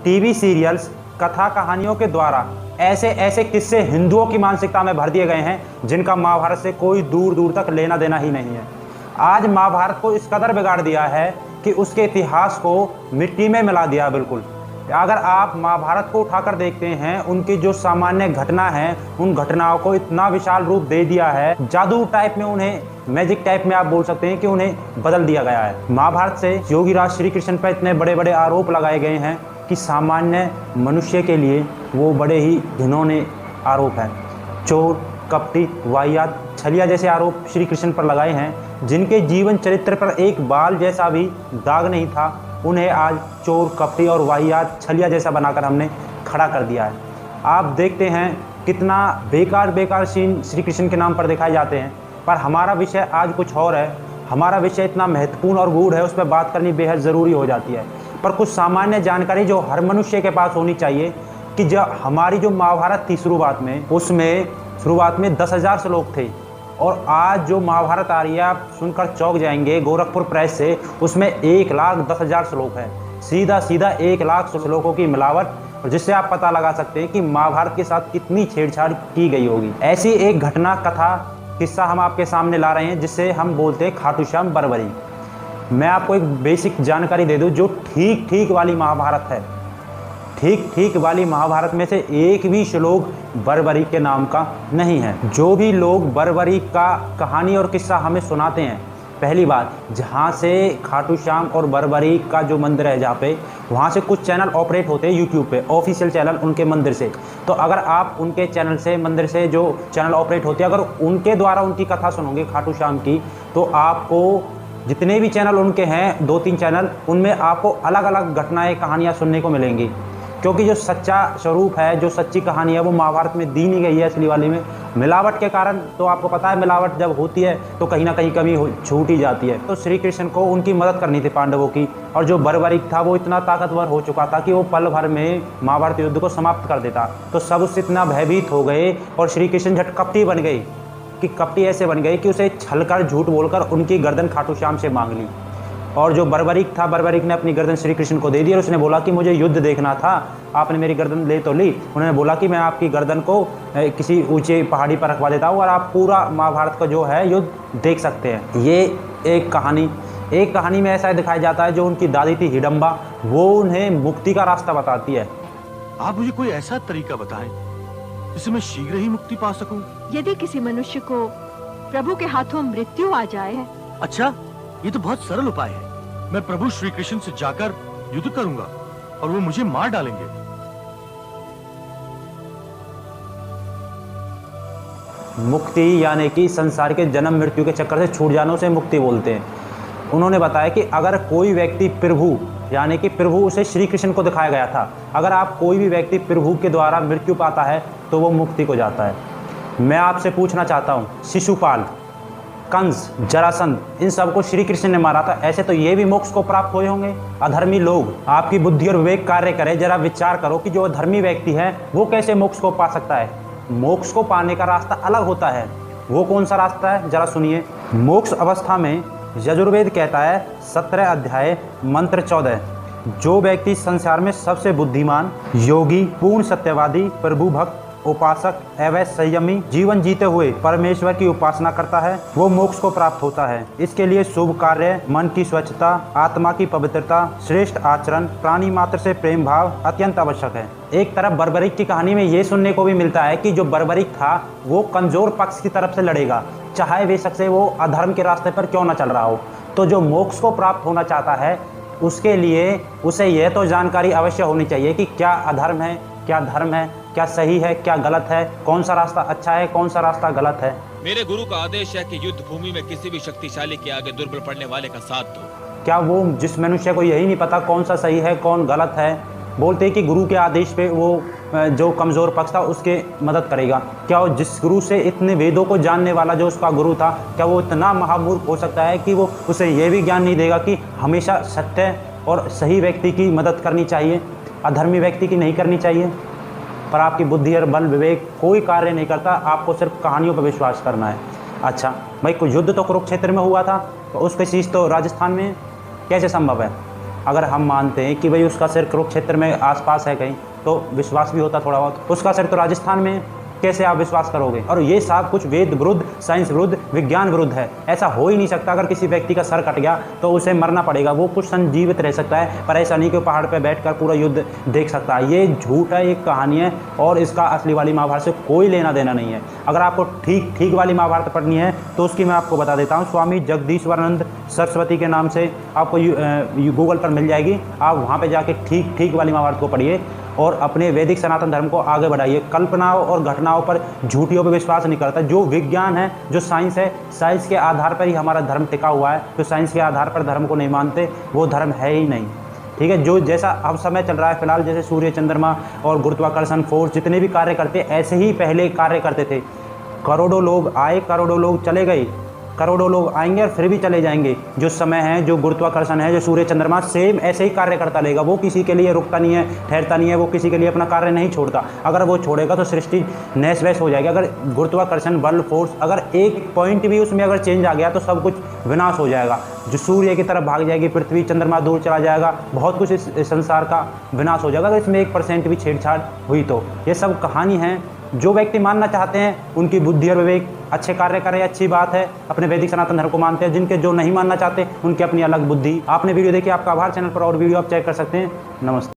TV serials, कथा कहानियों के द्वारा ऐसे ऐसे किस्से हिंदुओं की मानसिकता में भर दिए गए हैं जिनका महाभारत से कोई दूर दूर तक लेना देना ही नहीं है। आज महाभारत को इस कदर बिगाड़ दिया है कि उसके इतिहास को मिट्टी में मिला दिया बिल्कुल। अगर आप महाभारत को उठाकर देखते हैं, उनकी जो सामान्य घटना है उन घटनाओं को इतना विशाल रूप दे दिया है, जादू टाइप में, उन्हें मैजिक टाइप में आप बोल सकते हैं कि उन्हें बदल दिया गया है। महाभारत से योगीराज श्री कृष्ण पर इतने बड़े बड़े आरोप लगाए गए हैं कि सामान्य मनुष्य के लिए वो बड़े ही घिनौने आरोप हैं। चोर, कपटी, वाहियात, छलिया जैसे आरोप श्री कृष्ण पर लगाए हैं, जिनके जीवन चरित्र पर एक बाल जैसा भी दाग नहीं था, उन्हें आज चोर, कपटी और वाहियात, छलिया जैसा बनाकर हमने खड़ा कर दिया है। आप देखते हैं कितना बेकार बेकार सीन श्री कृष्ण के नाम पर दिखाए जाते हैं, पर हमारा विषय आज कुछ और है। हमारा विषय इतना महत्वपूर्ण और गूढ़ है, उस पर बात करनी बेहद ज़रूरी हो जाती है। पर कुछ सामान्य जानकारी जो हर मनुष्य के पास होनी चाहिए कि जब हमारी जो महाभारत थी शुरुआत में, उसमें शुरुआत में 10,000 श्लोक थे, और आज जो महाभारत आ रही है आप सुनकर चौंक जाएंगे गोरखपुर प्रेस से, उसमें 1,10,000 श्लोक है। सीधा सीधा 1,00,000 श्लोकों की मिलावट, जिससे आप पता लगा सकते हैं कि महाभारत के साथ कितनी छेड़छाड़ की गई होगी। ऐसी एक घटना, कथा, किस्सा हम आपके सामने ला रहे हैं जिससे हम बोलते हैं खाटू श्याम बरबरी। मैं आपको एक बेसिक जानकारी दे दूं, जो ठीक ठीक वाली महाभारत है, ठीक ठीक वाली महाभारत में से एक भी श्लोक बरबरी के नाम का नहीं है। जो भी लोग बरबरी का कहानी और किस्सा हमें सुनाते हैं, पहली बात, जहाँ से खाटू श्याम और बरबरी का जो मंदिर है, जहाँ पे वहाँ से कुछ चैनल ऑपरेट होते हैं यूट्यूब पे, ऑफिशियल चैनल उनके मंदिर से। तो अगर आप उनके चैनल से, मंदिर से जो चैनल ऑपरेट होते हैं, अगर उनके द्वारा उनकी कथा सुनोगे खाटू श्याम की, तो आपको जितने भी चैनल उनके हैं, 2-3 चैनल, उनमें आपको अलग अलग घटनाएं, कहानियाँ सुनने को मिलेंगी। क्योंकि जो सच्चा स्वरूप है, जो सच्ची कहानी है, वो महाभारत में दी नहीं गई है असली वाली में। मिलावट के कारण, तो आपको पता है मिलावट जब होती है तो कहीं ना कहीं कमी छूट ही जाती है। तो श्री कृष्ण को उनकी मदद करनी थी पांडवों की, और जो बर्बरीक था वो इतना ताकतवर हो चुका था कि वो पल भर में महाभारत युद्ध को समाप्त कर देता। तो सब उससे इतना भयभीत हो गए और श्री कृष्ण झट कपटी बन गई, कि कपटी ऐसे बन गई कि उसे छलकर, झूठ बोलकर उनकी गर्दन खाटू श्याम से मांग ली। और जो बर्बरीक था, बर्बरीक ने अपनी गर्दन श्री कृष्ण को दे दी और उसने बोला कि मुझे युद्ध देखना था, आपने मेरी गर्दन ले तो ली। उन्होंने बोला कि मैं आपकी गर्दन को किसी ऊंचे पहाड़ी पर रखवा देता हूँ और आप पूरा महाभारत का जो है युद्ध देख सकते हैं। ये एक कहानी में ऐसा दिखाया जाता है, जो उनकी दादी थी हिडम्बा, वो उन्हें मुक्ति का रास्ता बताती है। आप मुझे कोई ऐसा तरीका बताएं जिससे मैं शीघ्र ही मुक्ति पा सकूं। यदि किसी मनुष्य को प्रभु के हाथों मृत्यु आ जाए। अच्छा, ये तो बहुत सरल उपाय है। मैं प्रभु श्री कृष्ण से जाकर युद्ध करूंगा और वो मुझे मार डालेंगे। मुक्ति यानी कि संसार के जन्म मृत्यु के चक्कर से छूट जाने, उसे मुक्ति बोलते हैं। उन्होंने बताया कि अगर कोई व्यक्ति प्रभु, यानी कि प्रभु उसे श्री कृष्ण को दिखाया गया था, अगर आप कोई भी व्यक्ति प्रभु के द्वारा मृत्यु पाता है तो वो मुक्ति को जाता है। मैं आपसे पूछना चाहता हूँ, शिशुपाल, कंस, जरासंध, इन सबको श्री कृष्ण ने मारा था, ऐसे तो ये भी मोक्ष को प्राप्त हुए होंगे। अधर्मी लोग, आपकी बुद्धि और विवेक कार्य करे, जरा विचार करो कि जो अधर्मी व्यक्ति है वो कैसे मोक्ष को पा सकता है। मोक्ष को पाने का रास्ता अलग होता है। वो कौन सा रास्ता है, जरा सुनिए। मोक्ष अवस्था में यजुर्वेद कहता है, 17 अध्याय मंत्र 14, जो व्यक्ति संसार में सबसे बुद्धिमान, योगी, पूर्ण सत्यवादी, प्रभु भक्त, उपासक एवं संयमी जीवन जीते हुए परमेश्वर की उपासना करता है, वो मोक्ष को प्राप्त होता है। इसके लिए शुभ कार्य, मन की स्वच्छता, आत्मा की पवित्रता, श्रेष्ठ आचरण, प्राणी मात्र से प्रेम भाव अत्यंत आवश्यक है। एक तरफ बर्बरीक की कहानी में ये सुनने को भी मिलता है कि जो बर्बरीक था वो कमजोर पक्ष की तरफ से लड़ेगा, चाहे बेशक से वो अधर्म के रास्ते पर क्यों न चल रहा हो। तो जो मोक्ष को प्राप्त होना चाहता है, उसके लिए उसे यह तो जानकारी अवश्य होनी चाहिए कि क्या अधर्म है, क्या धर्म है, क्या सही है, क्या गलत है, कौन सा रास्ता अच्छा है, कौन सा रास्ता गलत है। मेरे गुरु का आदेश है कि युद्ध भूमि में किसी भी शक्तिशाली के आगे दुर्बल पड़ने वाले का साथ दो। क्या वो जिस मनुष्य को यही नहीं पता कौन सा सही है, कौन गलत है, बोलते हैं कि गुरु के आदेश पे वो जो कमज़ोर पक्ष था उसके मदद करेगा। क्या वो जिस गुरु से इतने वेदों को जानने वाला जो उसका गुरु था, क्या वो इतना महामूर्ख हो सकता है कि वो उसे ये भी ज्ञान नहीं देगा कि हमेशा सत्य और सही व्यक्ति की मदद करनी चाहिए, अधर्मी व्यक्ति की नहीं करनी चाहिए। पर आपकी बुद्धि और बल विवेक कोई कार्य नहीं करता, आपको सिर्फ कहानियों पर विश्वास करना है। अच्छा भाई, कोई युद्ध तो कुरुक्षेत्र में हुआ था, तो उसकी चीज़ तो राजस्थान में कैसे संभव है? अगर हम मानते हैं कि भाई उसका सिर कुरुक्षेत्र में आसपास है कहीं, तो विश्वास भी होता थोड़ा बहुत। उसका सिर तो राजस्थान में है, कैसे आप विश्वास करोगे? और ये सब कुछ वेद विरुद्ध, साइंस विरुद्ध, विज्ञान विरुद्ध है। ऐसा हो ही नहीं सकता। अगर किसी व्यक्ति का सर कट गया तो उसे मरना पड़ेगा, वो कुछ संजीवित रह सकता है, पर ऐसा नहीं कि पहाड़ पर बैठकर पूरा युद्ध देख सकता है। ये झूठ है, एक कहानी है, और इसका असली वाली महाभारत से कोई लेना देना नहीं है। अगर आपको ठीक वाली महाभारत पढ़नी है तो उसकी मैं आपको बता देता हूँ। स्वामी जगदीश्वरानंद सरस्वती के नाम से आपको गूगल पर मिल जाएगी। आप वहाँ पर जाके ठीक वाली महाभारत को पढ़िए और अपने वैदिक सनातन धर्म को आगे बढ़ाइए। कल्पनाओं और घटनाओं पर, झूठियों पर विश्वास नहीं करता। जो विज्ञान है, जो साइंस है, साइंस के आधार पर ही हमारा धर्म टिका हुआ है। जो साइंस के आधार पर धर्म को नहीं मानते वो धर्म है ही नहीं। ठीक है, जो जैसा अब समय चल रहा है फिलहाल, जैसे सूर्य, चंद्रमा और गुरुत्वाकर्षण फोर्स जितने भी कार्य करते, ऐसे ही पहले कार्य करते थे। करोड़ों लोग आए, करोड़ों लोग चले गए, करोड़ों लोग आएंगे और फिर भी चले जाएंगे। जो समय है, जो गुरुत्वाकर्षण है, जो सूर्य चंद्रमा, सेम ऐसे ही कार्य करता रहेगा। वो किसी के लिए रुकता नहीं है, ठहरता नहीं है, वो किसी के लिए अपना कार्य नहीं छोड़ता। अगर वो छोड़ेगा तो सृष्टि नहस वहस हो जाएगी। अगर गुरुत्वाकर्षण बल, फोर्स, अगर एक पॉइंट भी उसमें अगर चेंज आ गया तो सब कुछ विनाश हो जाएगा। जो सूर्य की तरफ भाग जाएगी पृथ्वी, चंद्रमा दूर चला जाएगा, बहुत कुछ इस संसार का विनाश हो जाएगा। अगर इसमें 1% भी छेड़छाड़ हुई तो ये सब कहानी है। जो व्यक्ति मानना चाहते हैं उनकी बुद्धि और विवेक अच्छे कार्य करें, अच्छी बात है, अपने वैदिक सनातन धर्म को मानते हैं। जिनके जो नहीं मानना चाहते उनकी अपनी अलग बुद्धि। आपने वीडियो देखी, आपका आभार। चैनल पर और वीडियो आप चेक कर सकते हैं। नमस्ते।